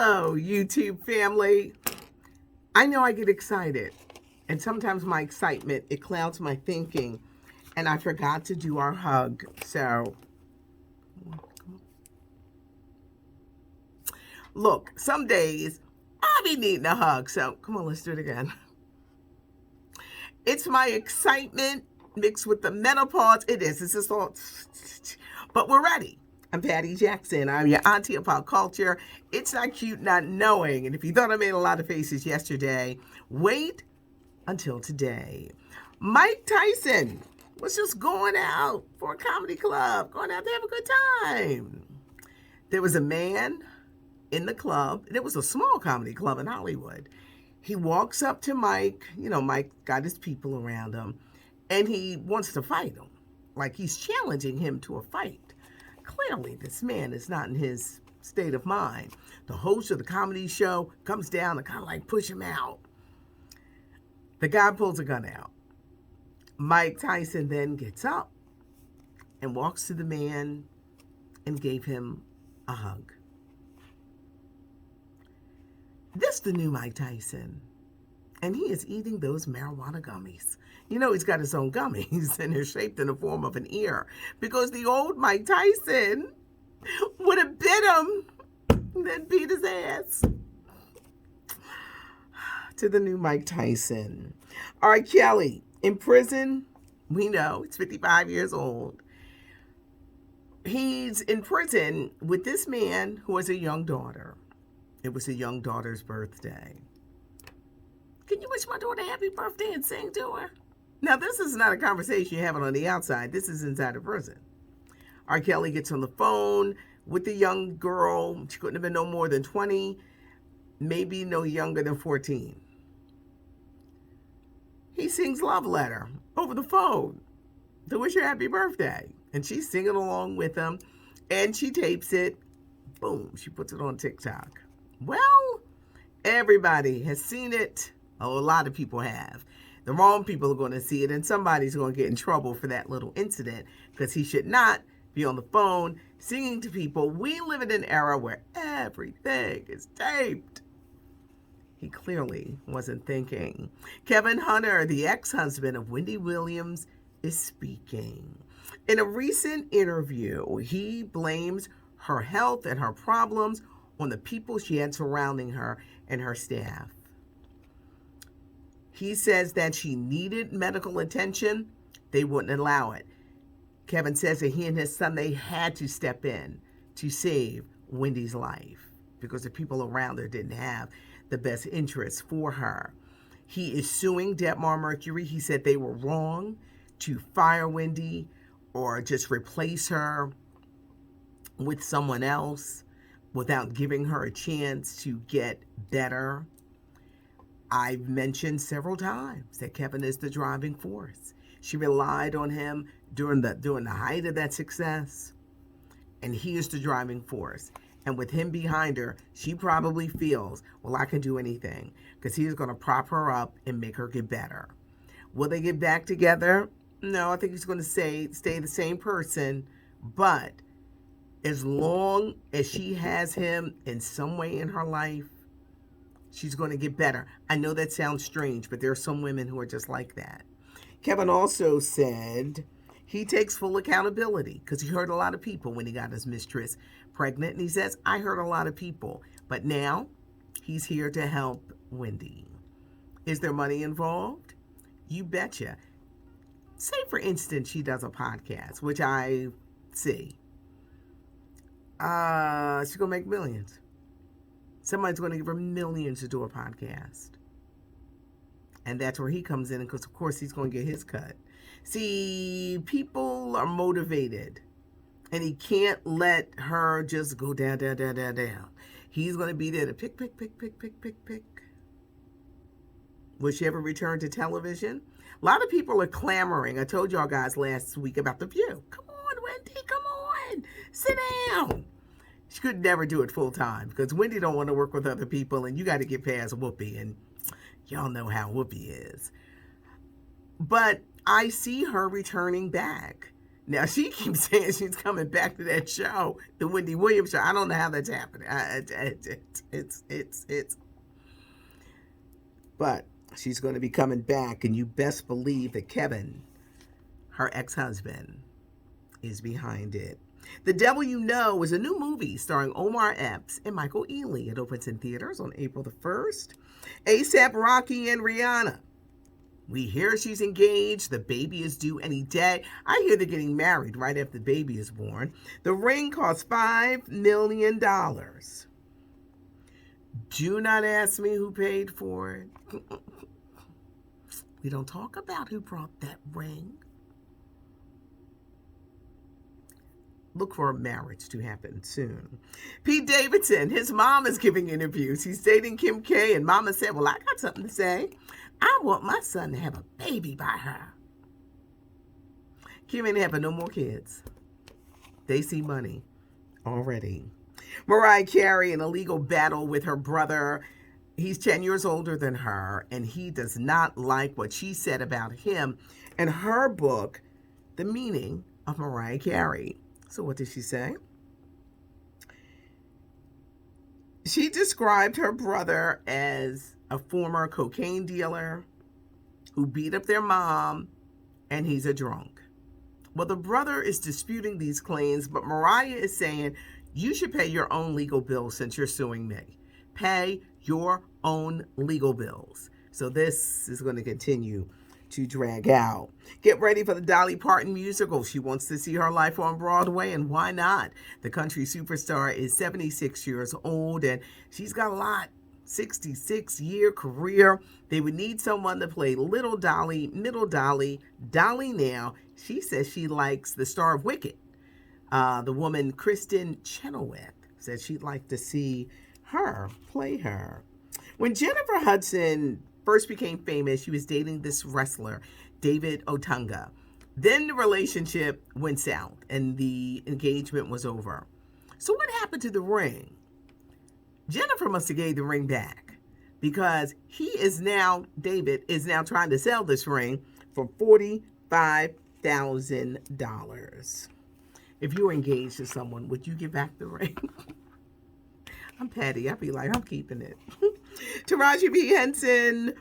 Hello, YouTube family. I know I get excited, and sometimes my excitement, it clouds my thinking, and I forgot to do our hug. So, look, some days I'll be needing a hug. So, come on, let's do it again. It's my excitement mixed with the menopause. It is. It's just all, but we're ready. I'm Patty Jackson. I'm your auntie of pop culture. It's not cute not knowing. And if you thought I made a lot of faces yesterday, wait until today. Mike Tyson was just going out for a comedy club, going out to have a good time. There was a man in the club, and it was a small comedy club in Hollywood. He walks up to Mike. Mike got his people around him, and he wants to fight him. Like he's challenging him to a fight. Clearly, this man is not in his state of mind. The host of the comedy show comes down and kind of like push him out. The guy pulls a gun out. Mike Tyson then gets up and walks to the man and gave him a hug. This is the new Mike Tyson, and he is eating those marijuana gummies. He's got his own gummies, and they're shaped in the form of an ear, because the old Mike Tyson would have bit him and then beat his ass. To the new Mike Tyson. R. Kelly, in prison, we know, he's 55 years old. He's in prison with this man who has a young daughter. It was a young daughter's birthday. Can you wish my daughter a happy birthday and sing to her? Now, this is not a conversation you're having on the outside. This is inside a prison. R. Kelly gets on the phone with the young girl. She couldn't have been no more than 20, maybe no younger than 14. He sings Love Letter over the phone to wish her happy birthday. And she's singing along with him, and she tapes it. Boom, she puts it on TikTok. Well, everybody has seen it. Oh, a lot of people have. The wrong people are going to see it, and somebody's going to get in trouble for that little incident, because he should not be on the phone singing to people. We live in an era where everything is taped. He clearly wasn't thinking. Kevin Hunter, the ex-husband of Wendy Williams, is speaking. In a recent interview, he blames her health and her problems on the people she had surrounding her and her staff. He says that she needed medical attention. They wouldn't allow it. Kevin says that he and his son, they had to step in to save Wendy's life because the people around her didn't have the best interests for her. He is suing Debmar Mercury. He said they were wrong to fire Wendy or just replace her with someone else without giving her a chance to get better. I've mentioned several times that Kevin is the driving force. She relied on him during the height of that success, and he is the driving force. And with him behind her, she probably feels, well, I can do anything, because he's going to prop her up and make her get better. Will they get back together? No, I think he's going to stay the same person, but as long as she has him in some way in her life, she's going to get better. I know that sounds strange, but there are some women who are just like that. Kevin also said he takes full accountability because he hurt a lot of people when he got his mistress pregnant. And he says, I hurt a lot of people, but now he's here to help Wendy. Is there money involved? You betcha. Say, for instance, she does a podcast, which I see. She's going to make millions. Somebody's going to give her millions to do a podcast. And that's where he comes in, because, of course, he's going to get his cut. See, people are motivated, and he can't let her just go down, down, down, down, down. He's going to be there to pick. Will she ever return to television? A lot of people are clamoring. I told y'all guys last week about The View. Come on, Wendy, come on. Sit down. She could never do it full time because Wendy don't want to work with other people, and you got to get past Whoopi, and y'all know how Whoopi is. But I see her returning back. Now, she keeps saying she's coming back to that show, the Wendy Williams show. I don't know how that's happening. But she's going to be coming back, and you best believe that Kevin, her ex-husband, is behind it. The Devil You Know is a new movie starring Omar Epps and Michael Ealy. It opens in theaters on April the 1st. A$AP Rocky and Rihanna. We hear she's engaged. The baby is due any day. I hear they're getting married right after the baby is born. The ring costs $5 million. Do not ask me who paid for it. We don't talk about who brought that ring. Look for a marriage to happen soon. Pete Davidson, his mom is giving interviews. He's dating Kim K, and mama said, well, I got something to say. I want my son to have a baby by her. Kim ain't having no more kids. They see money already. Mariah Carey in a legal battle with her brother. He's 10 years older than her, and he does not like what she said about him in her book, The Meaning of Mariah Carey. So what did she say? She described her brother as a former cocaine dealer who beat up their mom, and he's a drunk. Well, the brother is disputing these claims, but Mariah is saying, you should pay your own legal bills since you're suing me. Pay your own legal bills. So this is going to continue to drag out. Get ready for the Dolly Parton musical. She wants to see her life on Broadway, and why not? The country superstar is 76 years old, and she's got a lot. 66-year career. They would need someone to play Little Dolly, Middle Dolly, Dolly now. She says she likes the star of Wicked. The woman, Kristen Chenoweth, said she'd like to see her play her. When Jennifer Hudson first became famous, she was dating this wrestler, David Otunga. Then the relationship went south and the engagement was over. So what happened to the ring? Jennifer must have gave the ring back because David is now trying to sell this ring for $45,000. If you were engaged to someone, would you give back the ring? I'm petty. I'd be like, I'm keeping it. Taraji P. Henson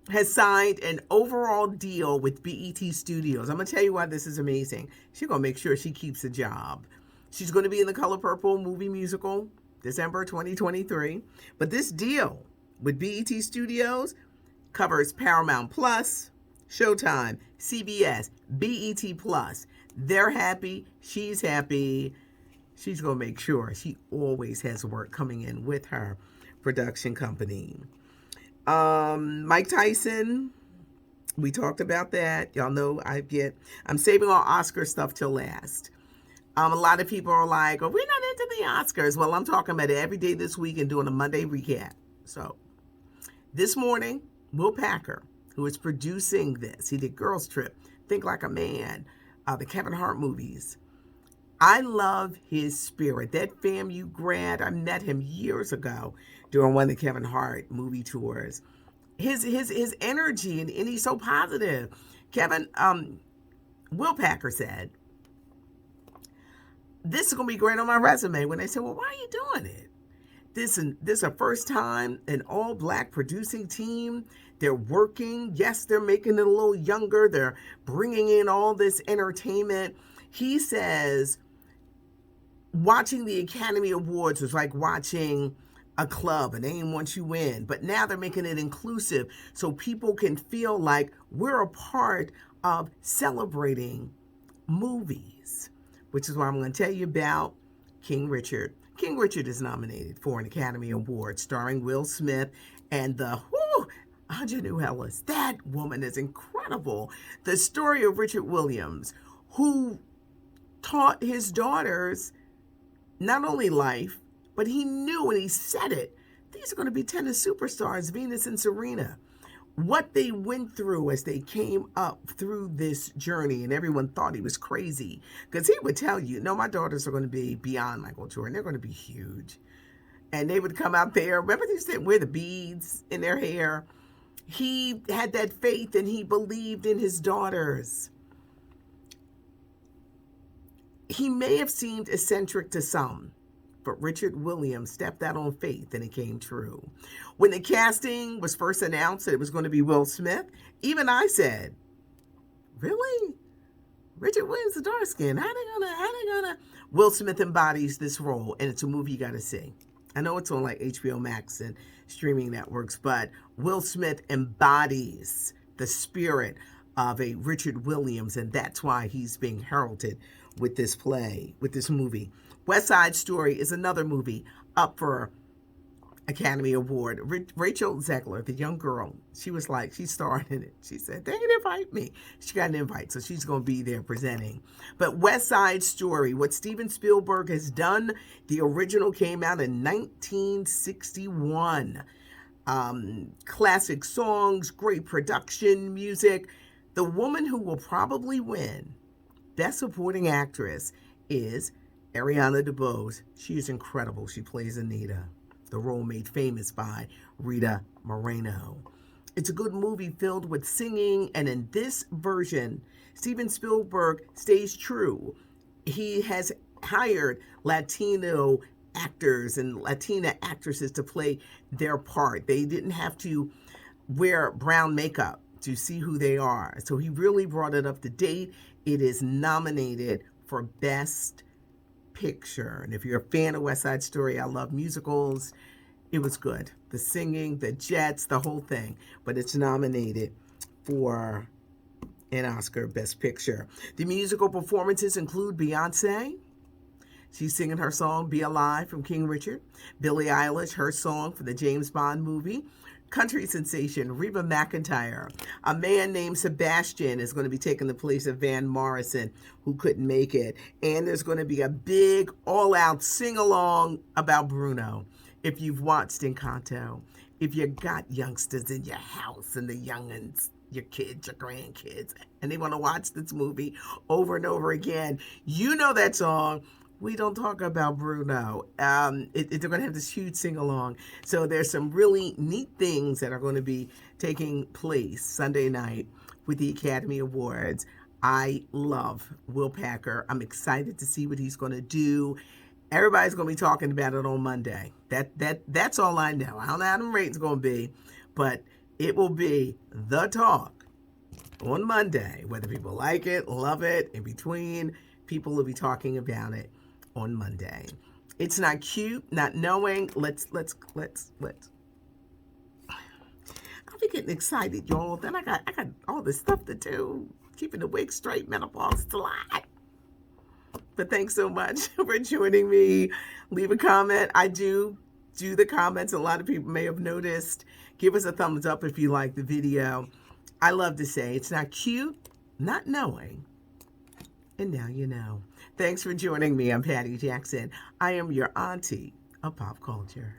has signed an overall deal with BET Studios. I'm going to tell you why this is amazing. She's going to make sure she keeps a job. She's going to be in the Color Purple movie musical, December 2023. But this deal with BET Studios covers Paramount Plus, Showtime, CBS, BET Plus. They're happy. She's happy. She's going to make sure she always has work coming in with her production company. Mike Tyson, we talked about that. Y'all know I'm saving all Oscar stuff till last. A lot of people are like, oh, we're not into the Oscars. Well, I'm talking about it every day this week and doing a Monday recap. So this morning, Will Packer, who is producing this, he did Girls Trip, Think Like a Man, the Kevin Hart movies. I love his spirit. That FAMU grad, I met him years ago during one of the Kevin Hart movie tours. His energy, and he's so positive. Will Packer said, this is going to be great on my resume. When they said, well, why are you doing it? This is a first time, an all-black producing team. They're working. Yes, they're making it a little younger. They're bringing in all this entertainment. He says, watching the Academy Awards was like watching a club and they didn't want you in. But now they're making it inclusive so people can feel like we're a part of celebrating movies, which is why I'm going to tell you about King Richard. King Richard is nominated for an Academy Award starring Will Smith and Aunjanue Ellis. That woman is incredible. The story of Richard Williams, who taught his daughters not only life, but he knew and he said it. These are going to be tennis superstars, Venus and Serena. What they went through as they came up through this journey, and everyone thought he was crazy because he would tell you, no, my daughters are going to be beyond Michael Jordan. They're going to be huge. And they would come out there. Remember, they used to wear the beads in their hair. He had that faith and he believed in his daughters. He may have seemed eccentric to some, but Richard Williams stepped out on faith and it came true. When the casting was first announced that it was going to be Will Smith, even I said, really? Richard Williams, the dark skin. How they gonna? Will Smith embodies this role, and it's a movie you gotta see. I know it's on like HBO Max and streaming networks, but Will Smith embodies the spirit of a Richard Williams, and that's why he's being heralded with this play, with this movie. West Side Story is another movie up for Academy Award. Rachel Zegler, the young girl, she was like, she starred in it. She said, they didn't invite me. She got an invite, so she's going to be there presenting. But West Side Story, what Steven Spielberg has done, the original came out in 1961. Classic songs, great production, music. The woman who will probably win Best Supporting Actress is Ariana DeBose. She is incredible. She plays Anita, the role made famous by Rita Moreno. It's a good movie filled with singing, and in this version, Steven Spielberg stays true. He has hired Latino actors and Latina actresses to play their part. They didn't have to wear brown makeup to see who they are. So he really brought it up to date. It is nominated for Best Picture. And if you're a fan of West Side Story, I love musicals. It was good. The singing, the jets, the whole thing. But it's nominated for an Oscar Best Picture. The musical performances include Beyonce. She's singing her song Be Alive from King Richard. Billie Eilish, her song for the James Bond movie. Country sensation Reba McEntire. A man named Sebastian is going to be taking the place of Van Morrison, who couldn't make it. And there's going to be a big all-out sing-along about Bruno. If you've watched Encanto, if you got youngsters in your house and the young'uns, your kids, your grandkids, and they want to watch this movie over and over again, you know that song. We don't talk about Bruno. They're going to have this huge sing-along. So there's some really neat things that are going to be taking place Sunday night with the Academy Awards. I love Will Packer. I'm excited to see what he's going to do. Everybody's going to be talking about it on Monday. That's all I know. I don't know how the ratings going to be, but it will be the talk on Monday. Whether people like it, love it, in between, people will be talking about it on Monday. It's not cute, not knowing. Let's. I'll be getting excited, y'all. Then I got all this stuff to do. Keeping the wig straight, menopause, it's a lot. But thanks so much for joining me. Leave a comment. I do the comments. A lot of people may have noticed. Give us a thumbs up if you like the video. I love to say it's not cute, not knowing. And now you know. Thanks for joining me. I'm Patty Jackson. I am your auntie of pop culture.